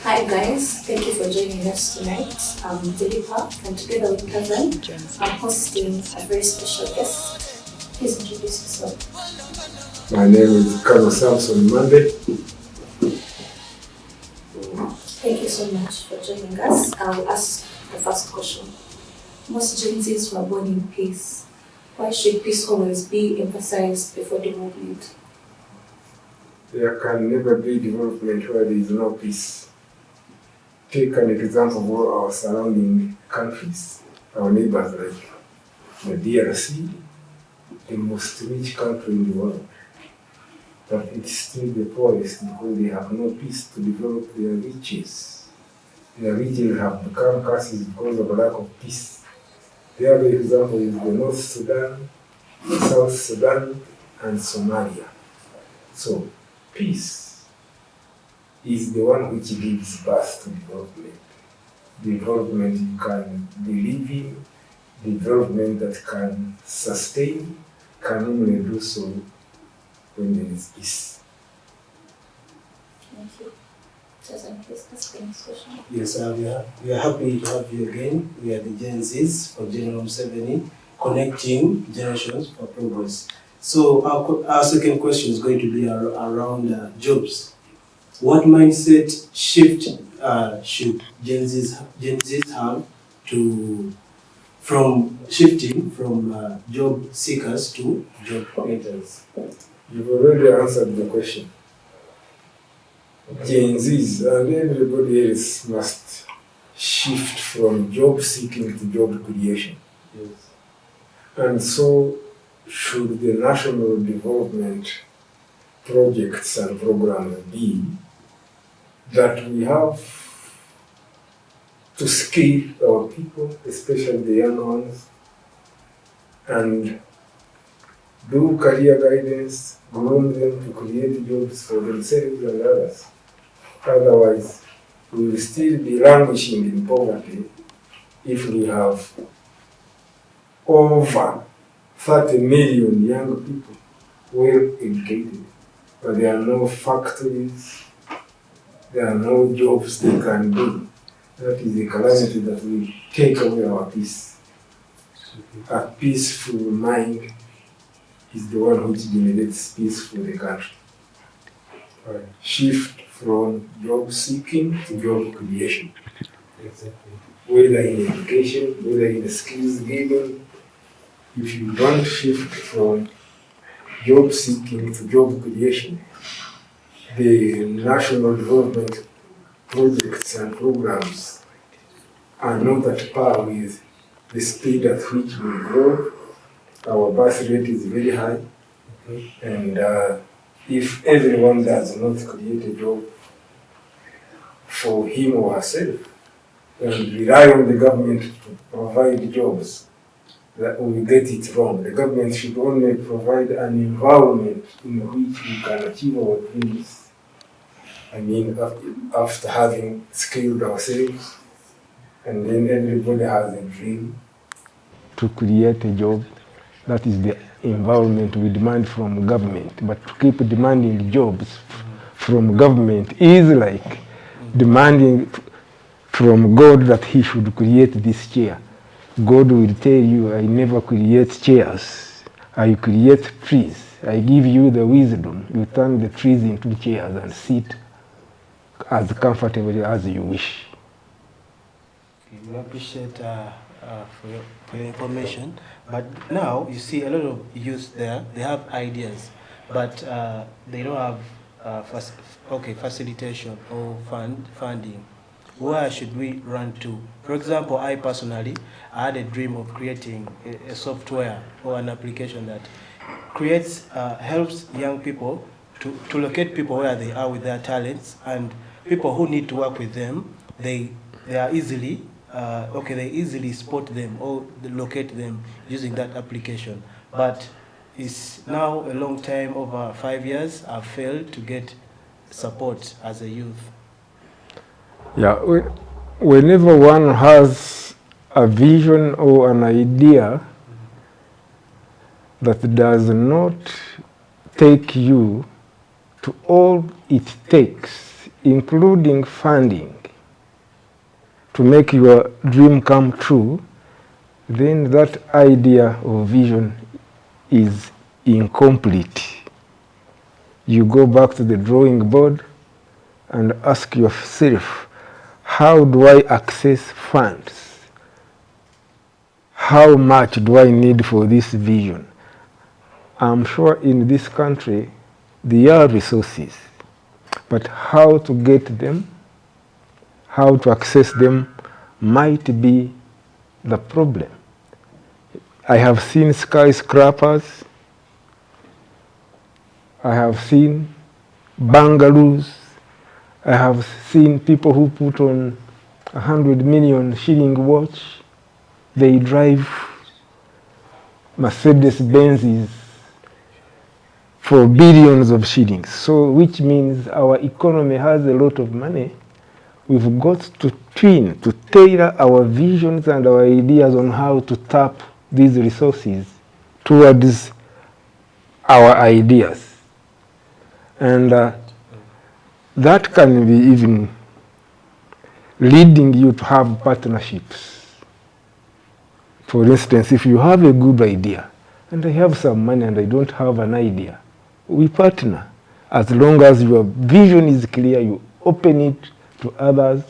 Hi guys, thank you for joining us tonight. I'm Delipa, and together with Kevin, I'm hosting a very special guest. Please introduce yourself. My name is Col Samson Mande. Thank you so much for joining us. I'll ask the first question. Most Gen Zs were born in peace. Why should peace always be emphasized before development? There can never be development where there is no peace. Take an example of our surrounding countries, our neighbors like the DRC, the most rich country in the world. But it's still the poorest because they have no peace to develop their riches. Their riches have become curses because of a lack of peace. The other example is the North Sudan, the South Sudan, and Somalia. So, peace is the one which gives birth to development. Development you can believe in, development that can sustain, can only do so when there is peace. Thank you. Please ask the next question. Yes, we are happy to have you again. We are the Gen Zs for Genz4Gen7, connecting generations for progress. So our second question is going to be around jobs. What mindset shift should Gen Zs have from shifting from job seekers to job creators? You've already answered the question. Gen Zs and everybody else must shift from job seeking to job creation. Yes. And so should the national development projects and programs be that we have to skill our people, especially the young ones, and do career guidance, groom them to create jobs for themselves and others. Otherwise, we will still be languishing in poverty if we have over 30 million young people well educated, but there are no factories, there are no jobs they can do. That is a calamity that will take away our peace. A peaceful mind is the one which generates peace for the country. Shift from job seeking to job creation. Exactly. Whether in education, whether in skills given, if you don't shift from job seeking to job creation, the national development projects and programs are not at par with the speed at which we grow. Our birth rate is very high, and if everyone does not create a job for him or herself and rely on the government to provide jobs, that we get it wrong. The government should only provide an environment in which we can achieve our dreams. I mean, after having skilled ourselves, and then everybody has a dream to create a job. That is the environment we demand from government. But to keep demanding jobs from government is like demanding from God that he should create this chair. God will tell you, I never create chairs. I create trees. I give you the wisdom. You turn the trees into chairs and sit as comfortably as you wish. We appreciate for your information. But now you see a lot of youth there. They have ideas, but they don't have facilitation or funding. Where should we run to? For example, I personally had a dream of creating a software or an application that creates helps young people to locate people where they are with their talents, and people who need to work with them, they are easily they easily spot them or locate them using that application. But it's now a long time, over 5 years, I've failed to get support as a youth. Yeah, whenever one has a vision or an idea that does not take you to all it takes including funding to make your dream come true, then that idea or vision is incomplete. You go back to the drawing board and ask yourself, how do I access funds? How much do I need for this vision? I'm sure in this country there are resources, but how to get them, how to access them might be the problem. I have seen skyscrapers, I have seen bungalows, I have seen people who put on 100 million shilling watch. They drive Mercedes Benzes for billions of shillings. So, which means our economy has a lot of money. We've got to tailor our visions and our ideas on how to tap these resources towards our ideas. And that can be even leading you to have partnerships. For instance, if you have a good idea, and I have some money and I don't have an idea, we partner. As long as your vision is clear, you open it to others,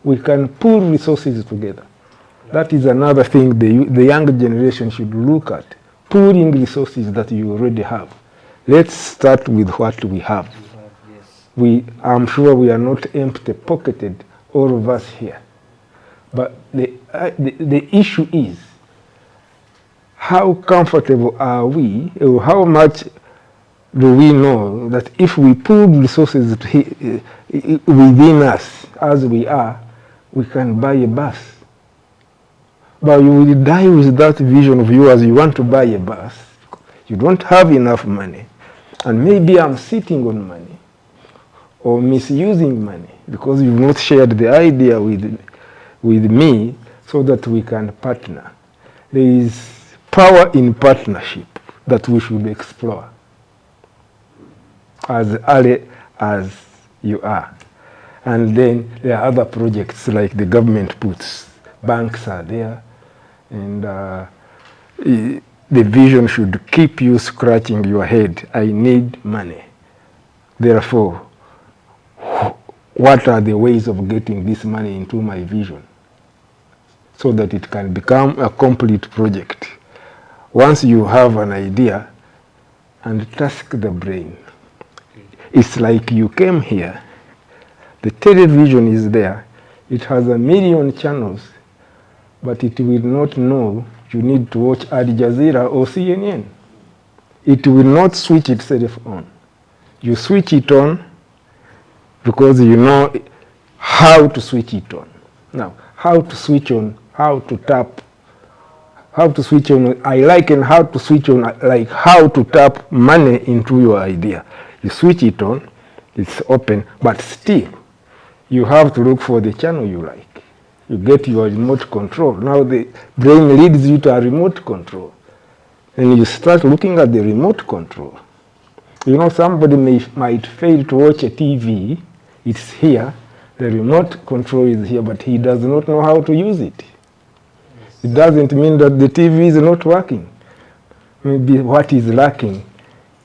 we can pool resources together. That is another thing the younger generation should look at, pooling resources that you already have. Let's start with what we have. I'm sure we are not empty-pocketed, all of us here. But the issue is, how comfortable are we, or how much do we know that if we pool resources within us as we are, we can buy a bus? But you will die with that vision of yours. You want to buy a bus, you don't have enough money, and maybe I'm sitting on money or misusing money because you've not shared the idea with me so that we can partner. There is power in partnership that we should explore as early as you are. And then there are other projects like the government puts. Banks are there, and the vision should keep you scratching your head. I need money. Therefore, what are the ways of getting this money into my vision so that it can become a complete project? Once you have an idea, and task the brain. It's like you came here, the television is there, it has 1 million channels, but it will not know you need to watch Al Jazeera or CNN. It will not switch itself on. You switch it on because you know how to switch it on. Now, how to switch on, how to tap, how to switch on, I liken how to switch on like how to tap money into your idea. You switch it on, it's open, but still, you have to look for the channel you like. You get your remote control. Now the brain leads you to a remote control. And you start looking at the remote control. You know, somebody might fail to watch a TV, it's here, the remote control is here, but he does not know how to use it. It doesn't mean that the TV is not working. Maybe what is lacking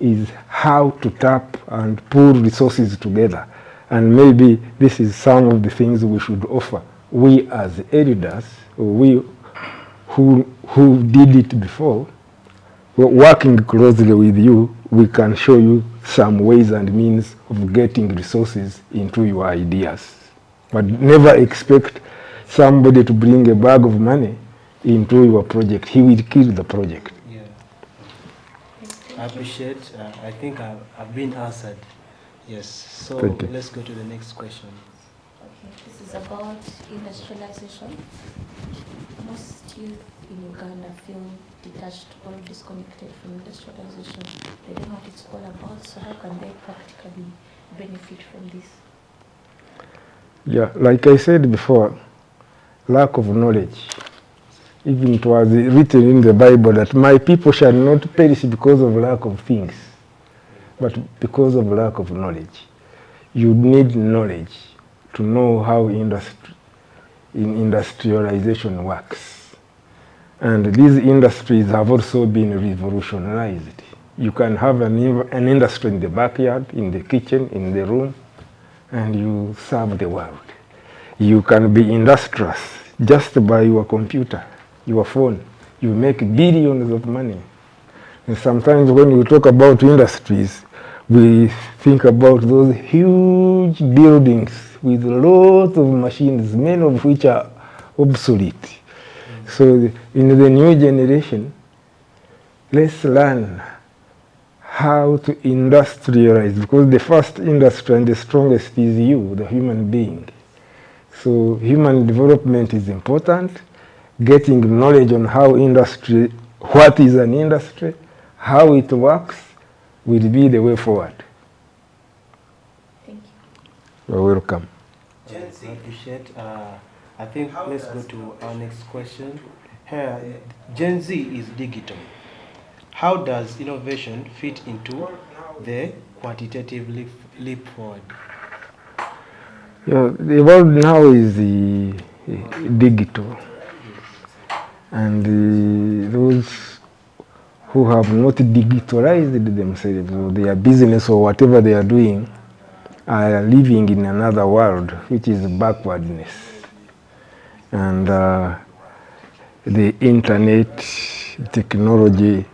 is how to tap and pull resources together. And maybe this is some of the things we should offer. We as elders, we who did it before, working closely with you, we can show you some ways and means of getting resources into your ideas. But never expect somebody to bring a bag of money into your project. He will kill the project. Yeah. I appreciate. I think I've been answered. Yes. So let's go to the next question. Okay, this is about industrialization. Most youth in Uganda feel detached or disconnected from industrialization. They don't know what it's all about, so how can they practically benefit from this? Yeah, like I said before, lack of knowledge. Even it was written in the Bible that my people shall not perish because of lack of things, but because of lack of knowledge. you need knowledge to know how industrialization works. And these industries have also been revolutionized. You can have an industry in the backyard, in the kitchen, in the room, and you serve the world. You can be industrious just by your computer, your phone. You make billions of money. And sometimes when we talk about industries, we think about those huge buildings with lots of machines, many of which are obsolete. So in the new generation, let's learn how to industrialize, because the first industry and the strongest is you, the human being. So human development is important. Getting knowledge on how industry, what is an industry, how it works, will be the way forward. Thank you. You're welcome. Genz, I appreciate. I think let's go to our next question. Here, Gen Z is digital. How does innovation fit into the quantitative leap forward? Yeah, the world now is digital, and those who have not digitalized themselves or their business or whatever they are doing are living in another world, which is backwardness. And the internet technology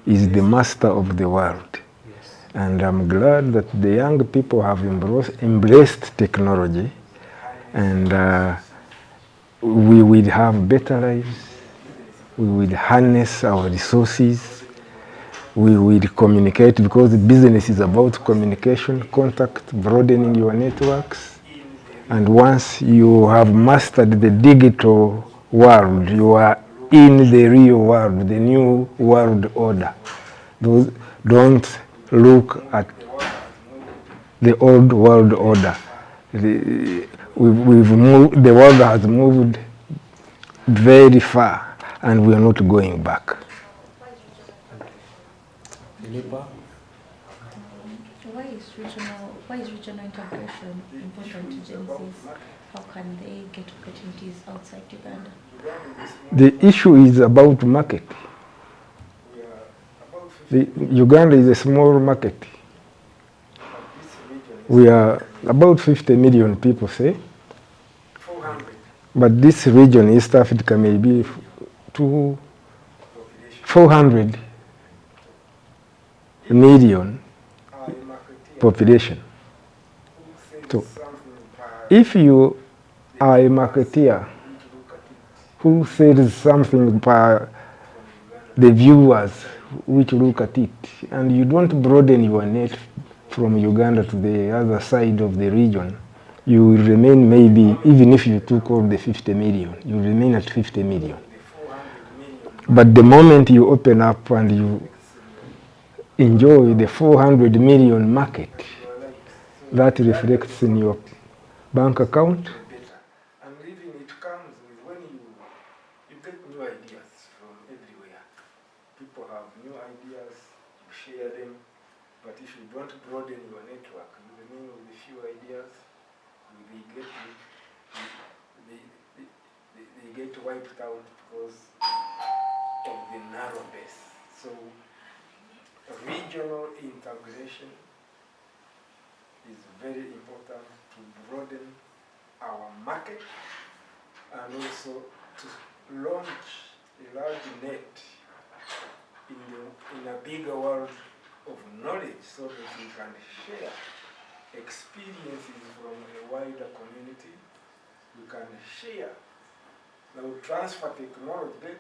is the master of the world. Yes. And I'm glad that the young people have embraced technology, and we will have better lives. We will harness our resources. We will communicate, because business is about communication, contact, broadening your networks. And once you have mastered the digital world, you are in the real world, the new world order. Don't look at the old world order. The world has moved very far, and we are not going back. Philippa? Why is regional integration important to Gen Zs? How can they get opportunities outside Uganda? The issue is about market. Uganda is a small market. We are about 50 million people, say. But this region, East Africa, may be 400 million population. So, if you are a marketeer who sells something per the viewers which look at it, and you don't broaden your net from Uganda to the other side of the region, you will remain, maybe, even if you took all the 50 million, you remain at 50 million. But the moment you open up and you enjoy the 400 million market, that reflects in your bank account. And living, it comes with when you get new ideas from everywhere. People have new ideas, you share them, but if you don't broaden your network, you remain with a few ideas, they get wiped out because of the narrow base. So regional integration is very important to broaden our market, and also to launch a large net in a bigger world of knowledge, so that we can share experiences from a wider community. We can share, now transfer technology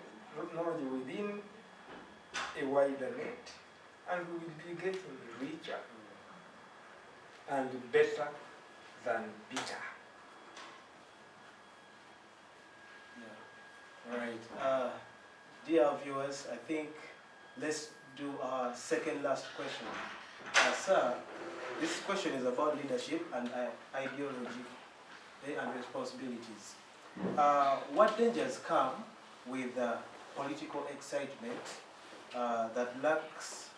within a wider net, and we will be getting richer and better than bitter. Yeah. All right. Dear viewers, I think let's do our second last question. Sir, this question is about leadership and ideology and responsibilities. What dangers come with political excitement that lacks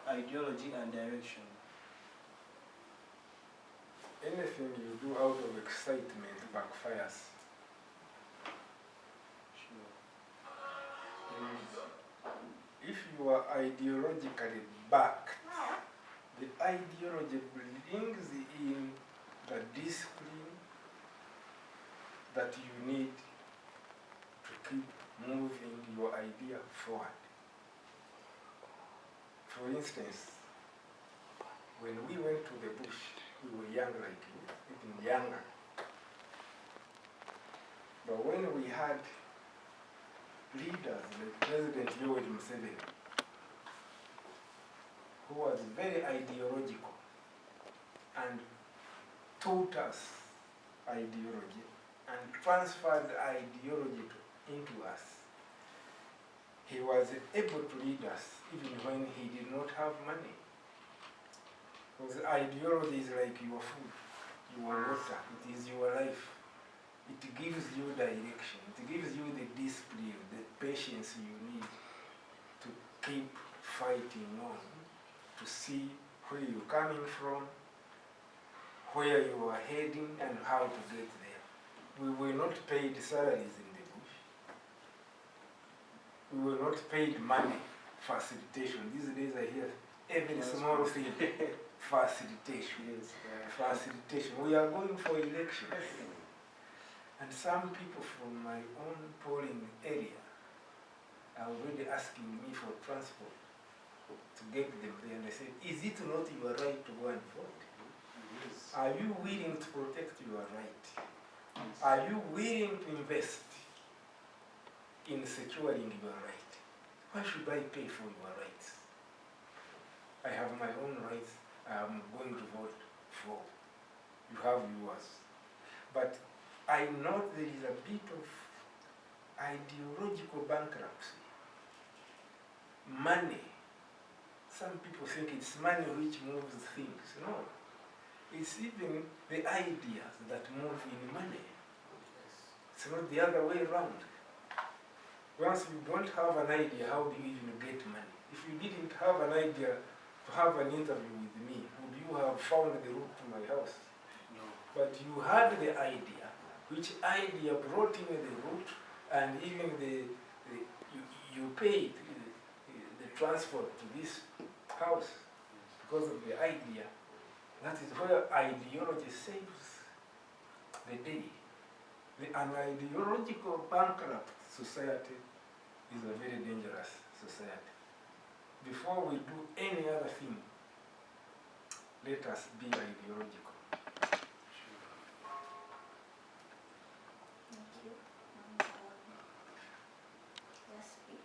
ideology and direction? anything you do out of excitement backfires. If you are ideologically backed, the ideology brings in the discipline that you need to keep moving your idea forward. For instance, when we went to the bush, we were young like you, even younger. But when we had leaders like President Yoweri Museveni, who was very ideological and taught us ideology and transferred ideology into us, he was able to lead us even when he did not have money. Because ideology is like your food, your water, it is your life. It gives you direction, it gives you the discipline, the patience you need to keep fighting on, to see where you're coming from, where you are heading, and how to get there. We were not paid salaries in the bush. We were not paid money, facilitation. These days I hear every small thing, facilitation. Yes, facilitation. We are going for elections. And some people from my own polling area are already asking me for transport to get them there. And I said, is it not your right to go and vote? Yes. Are you willing to protect your right? Yes. Are you willing to invest in securing your right? Why should I pay for your rights? I have my own rights. I am going to vote for. You have yours. But I know there is a bit of ideological bankruptcy. Money. Some people think it's money which moves things. No. It's even the ideas that move in money. It's not the other way around. Once you don't have an idea, how do you even get money? If you didn't have an idea to have an interview with me, would you have found the route to my house? No. But you had the idea, which idea brought in the route, and even you paid the transport to this house because of the idea. That is where ideology saves the day. An ideological bankrupt society is a very dangerous society. Before we do any other thing, let us be ideological. Thank you. Lastly,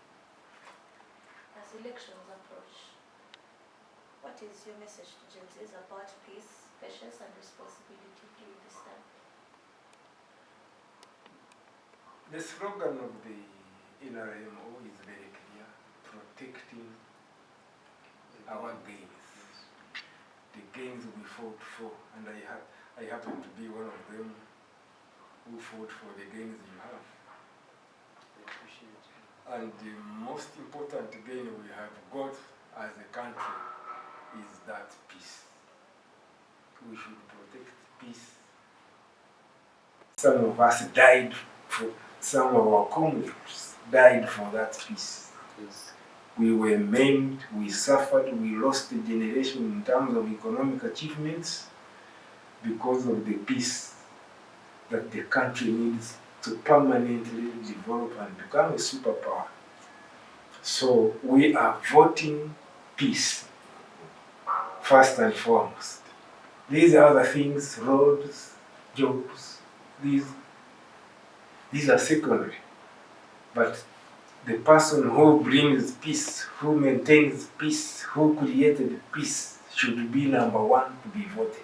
as elections approach, what is your message to Gen4Gen7 about peace, patience, and responsibility during this time? The slogan of the NRMO is very clear: protecting our gains. The gains we fought for, and I happen to be one of them who fought for the gains you have. I appreciate it. And the most important gain we have got as a country is that peace. We should protect peace. Some of us died for, some of our comrades died for that peace. Yes. We were maimed, we suffered, we lost a generation in terms of economic achievements because of the peace that the country needs to permanently develop and become a superpower. So we are voting peace first and foremost. These are other things, roads, jobs, these are secondary. But the person who brings peace, who maintains peace, who created peace should be number one to be voted.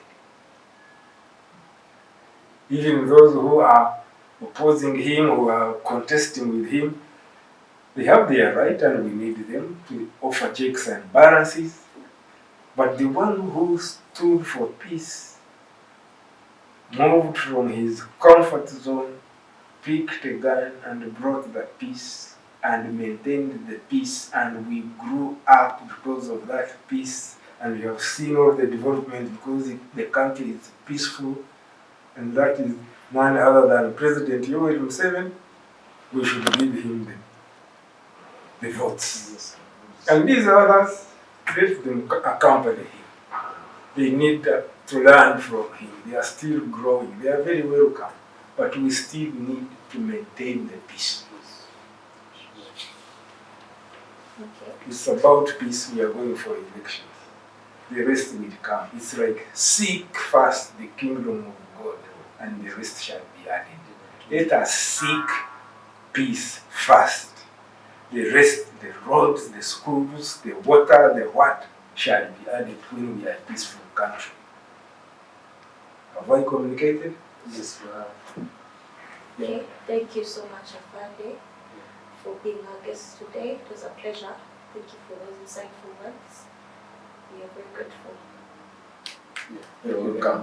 Even those who are opposing him, who are contesting with him, they have their right and we need them to offer checks and balances. But the one who stood for peace moved from his comfort zone, picked a gun and brought the peace and maintained the peace, and we grew up because of that peace and we have seen all the development because the country is peaceful, and that is none other than President Yoweri Museveni. We should give him the votes. And these others, let them accompany him. They need to learn from him. They are still growing. They are very welcome. But we still need to maintain the peace. Okay. It's about peace. We are going for elections. The rest will come. It's like seek first the kingdom of God, and the rest shall be added. Let us seek peace first. The rest, the roads, the schools, the water, the what, shall be added when we are a peaceful country. Have I communicated? Yes, you have. Okay. Thank you so much, Afande, for being our guest today. It was a pleasure. Thank you for those insightful words. We are very grateful. You're welcome.